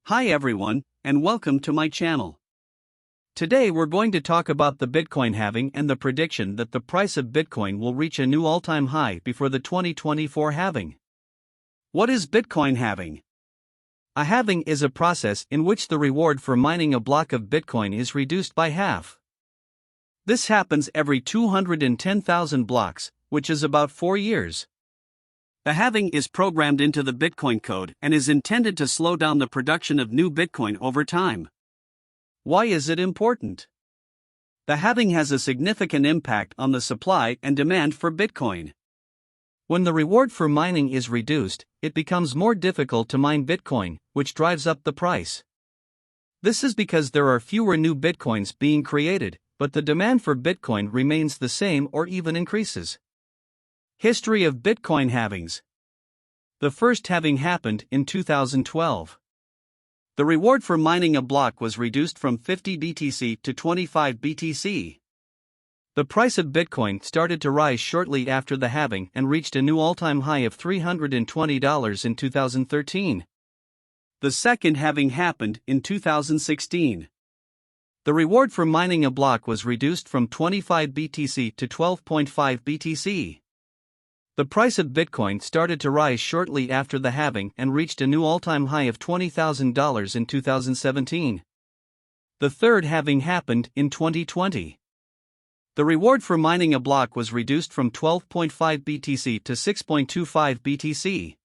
Hi everyone, and welcome to my channel. Today we're going to talk about the Bitcoin halving and the prediction that the price of Bitcoin will reach a new all-time high before the 2024 halving. What is Bitcoin halving? A halving is a process in which the reward for mining a block of Bitcoin is reduced by half. This happens every 210,000 blocks, which is about 4 years. The halving is programmed into the Bitcoin code and is intended to slow down the production of new Bitcoin over time. Why is it important? The halving has a significant impact on the supply and demand for Bitcoin. When the reward for mining is reduced, it becomes more difficult to mine Bitcoin, which drives up the price. This is because there are fewer new Bitcoins being created, but the demand for Bitcoin remains the same or even increases. History of Bitcoin halvings. The first halving happened in 2012. The reward for mining a block was reduced from 50 BTC to 25 BTC. The price of Bitcoin started to rise shortly after the halving and reached a new all-time high of $320 in 2013. The second halving happened in 2016. The reward for mining a block was reduced from 25 BTC to 12.5 BTC. The price of Bitcoin started to rise shortly after the halving and reached a new all-time high of $20,000 in 2017. The third halving happened in 2020. The reward for mining a block was reduced from 12.5 BTC to 6.25 BTC.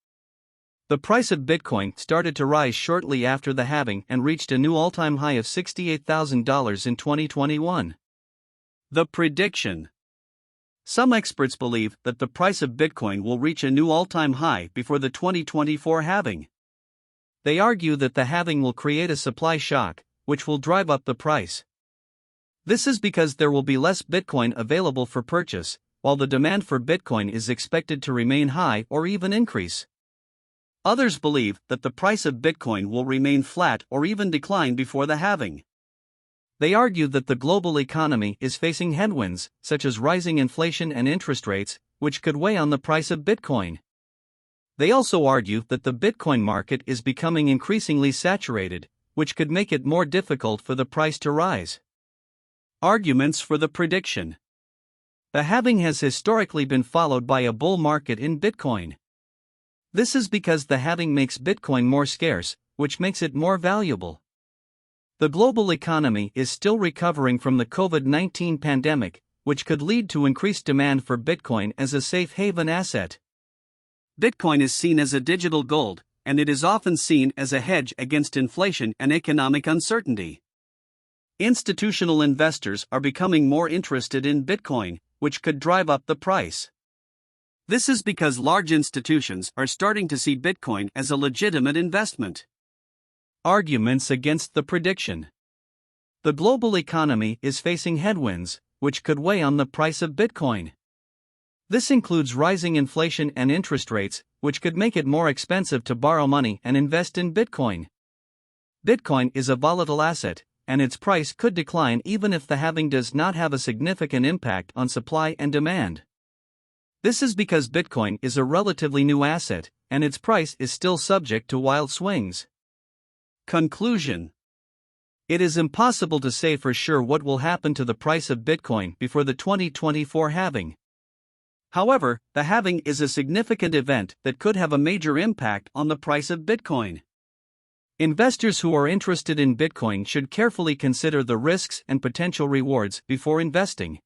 The price of Bitcoin started to rise shortly after the halving and reached a new all-time high of $68,000 in 2021. The prediction. Some experts believe that the price of Bitcoin will reach a new all-time high before the 2024 halving. They argue that the halving will create a supply shock, which will drive up the price. This is because there will be less Bitcoin available for purchase, while the demand for Bitcoin is expected to remain high or even increase. Others believe that the price of Bitcoin will remain flat or even decline before the halving. They argue that the global economy is facing headwinds, such as rising inflation and interest rates, which could weigh on the price of Bitcoin. They also argue that the Bitcoin market is becoming increasingly saturated, which could make it more difficult for the price to rise. Arguments for the prediction. The halving has historically been followed by a bull market in Bitcoin. This is because the halving makes Bitcoin more scarce, which makes it more valuable. The global economy is still recovering from the COVID-19 pandemic, which could lead to increased demand for Bitcoin as a safe haven asset. Bitcoin is seen as a digital gold, and it is often seen as a hedge against inflation and economic uncertainty. Institutional investors are becoming more interested in Bitcoin, which could drive up the price. This is because large institutions are starting to see Bitcoin as a legitimate investment. Arguments against the prediction. The global economy is facing headwinds, which could weigh on the price of Bitcoin. This includes rising inflation and interest rates, which could make it more expensive to borrow money and invest in Bitcoin. Bitcoin is a volatile asset, and its price could decline even if the halving does not have a significant impact on supply and demand. This is because Bitcoin is a relatively new asset, and its price is still subject to wild swings. Conclusion. It is impossible to say for sure what will happen to the price of Bitcoin before the 2024 halving. However, the halving is a significant event that could have a major impact on the price of Bitcoin. Investors who are interested in Bitcoin should carefully consider the risks and potential rewards before investing.